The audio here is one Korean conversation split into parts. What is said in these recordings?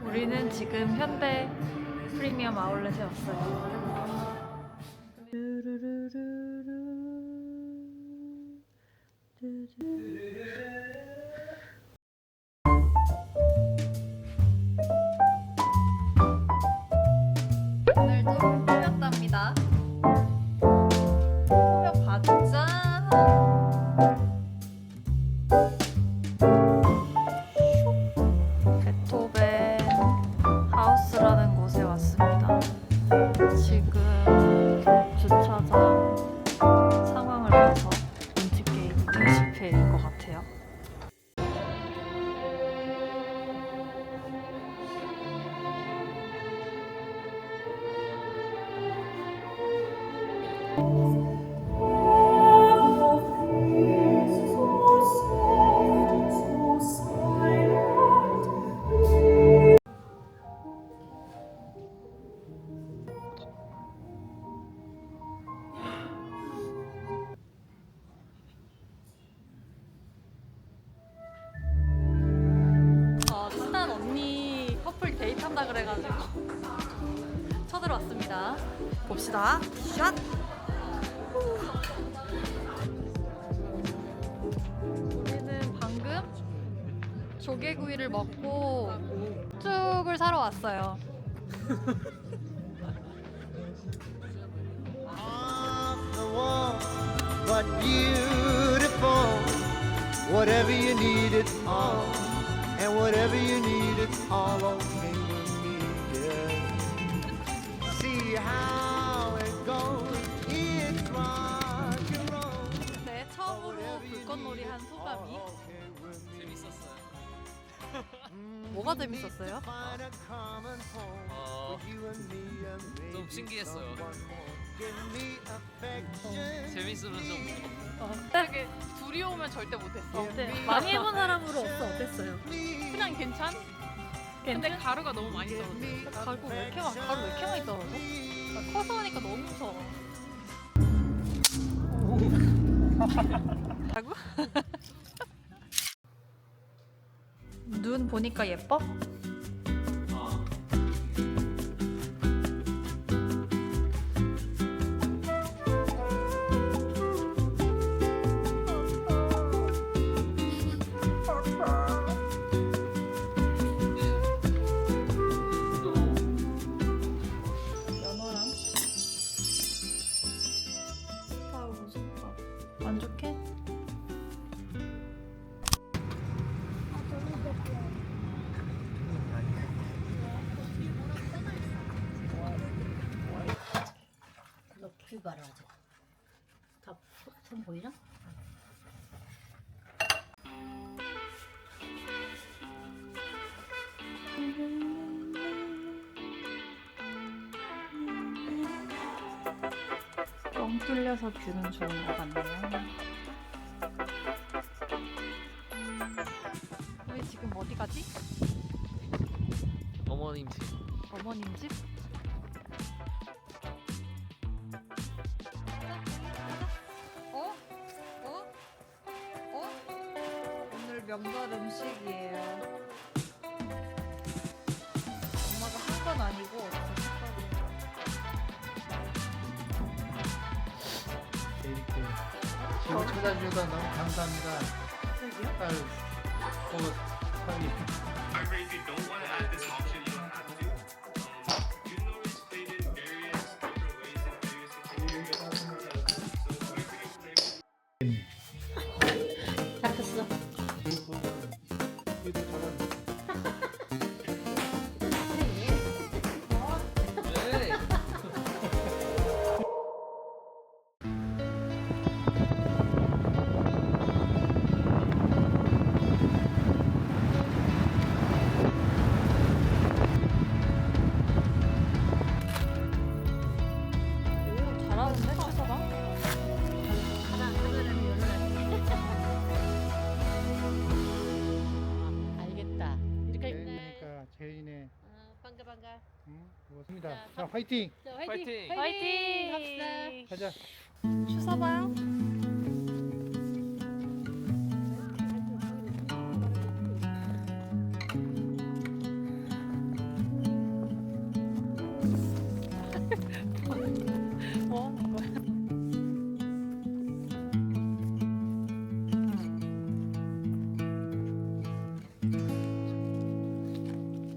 우리는 지금 현대 프리미엄 아울렛에 왔어요. 오늘도 꾸몄답니다. 꾸며봤자 베토벤 하우스라는 곳에 왔습니다. 지금 주차장 상황을 봐서 인치게임 실패인 것 같아요. 친한 언니 커플 데이트한다 그래가지고 쳐들어왔습니다. 봅시다. 샷! 우리는 방금 조개구이를 먹고 쭉을 사러 왔어요. But beautiful, whatever you need, it's all, and whatever you need, it's all okay with me. Yeah. See how it goes, it's rock and roll. 네, 처음으로 불꽃놀이 한 소감이 재밌었어요. 뭐가 재밌었어요? Find a common home for you and me and maybe 좀 신기했어요. someone more. Give me affection. 재밌으면 좀 되게 둘이 오면 절대 못했어. 네, 많이 해본 사람으로 어땠어요? 그냥 괜찮? 근데 가루가 너무 많이 떨어져. 가루 왜 이렇게 많이 떨어져? 나 커서 하니까 너무 무서워. 라고? 눈 보니까 예뻐? 연어랑 스파하고 스파 만족해? 너 뷰 봐라 아주 다손 보이나? 뻥 뚫려서 뷰는 좋은 것 같네요. 우리 지금 어디 가지? 어머님 집. 어머님 집? 어? 어? 어? 오늘 명절 음식이에요. 엄마가 한 건 아니고 어디서 샀다고. 지금 찾아주셔서 너무 감사합니다. 저기요? 딸, 꽃, 사위. I really don't want to add this option. You don't have to. You know it's played in various different ways in various different areas. So we're gonna play. 잡혔어. 네. 오, 잘하는데, 추서가? 고맙습니다. 자, 화이팅! 자, 화이팅! 화이팅! 갑시다. 가자. 추서방. 뭐 하는 거야?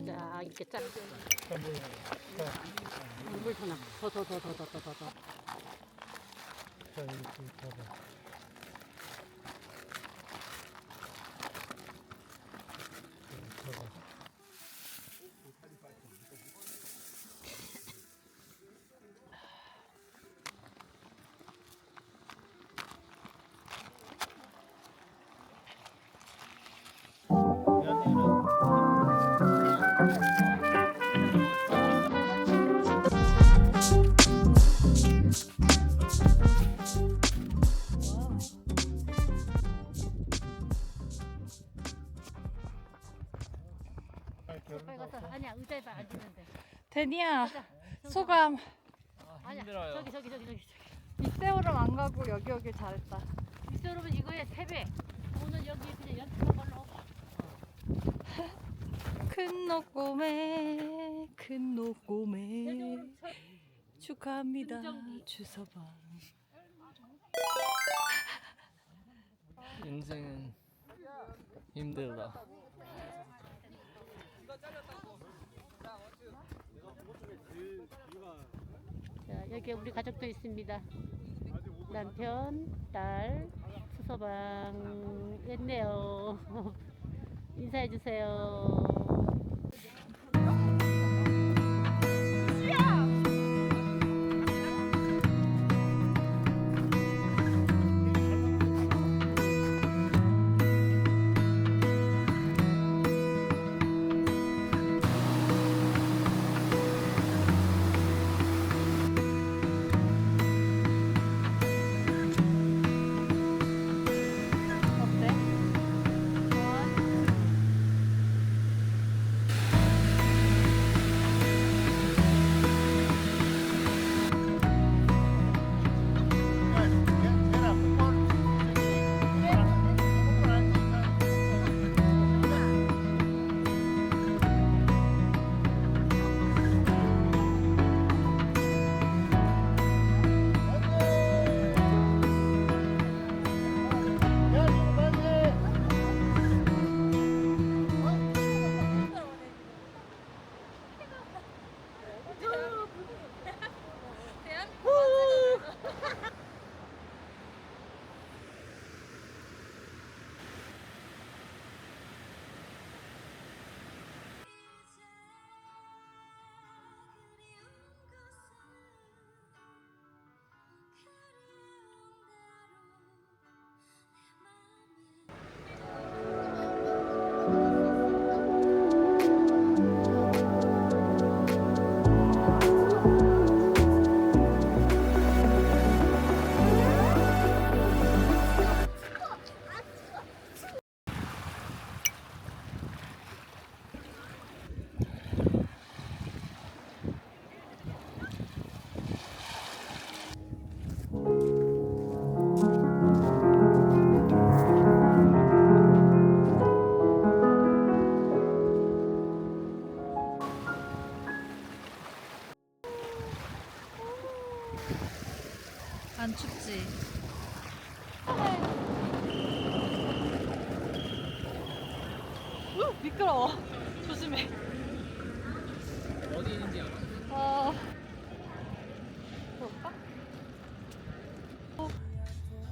자, 이렇게 짜. 자, 뭐, 자, 물 더 나. 더. 자, 이렇게 봐봐. 빨리 가서. 아니야, 의자에 봐 앉으면 돼. 데니야, 소감. 아니야. 힘들어요. 저기. 이세오름 안 가고 여기 오길 잘했다. 미스 여러분 이거에 3배. 오늘 여기 그냥 연습한 걸로. 큰 노꼬매, 큰 노꼬매. 축하합니다, 주서방. 인생은 힘들다. 자, 여기 우리 가족도 있습니다. 남편, 딸, 수서방 있네요. 인사해 주세요. 어때? 안 춥지? 미끄러워. 조심해. 어디 있는지 알아? 볼까?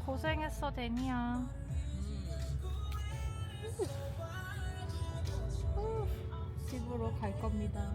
고생했어, 데니야. 집으로 갈 겁니다.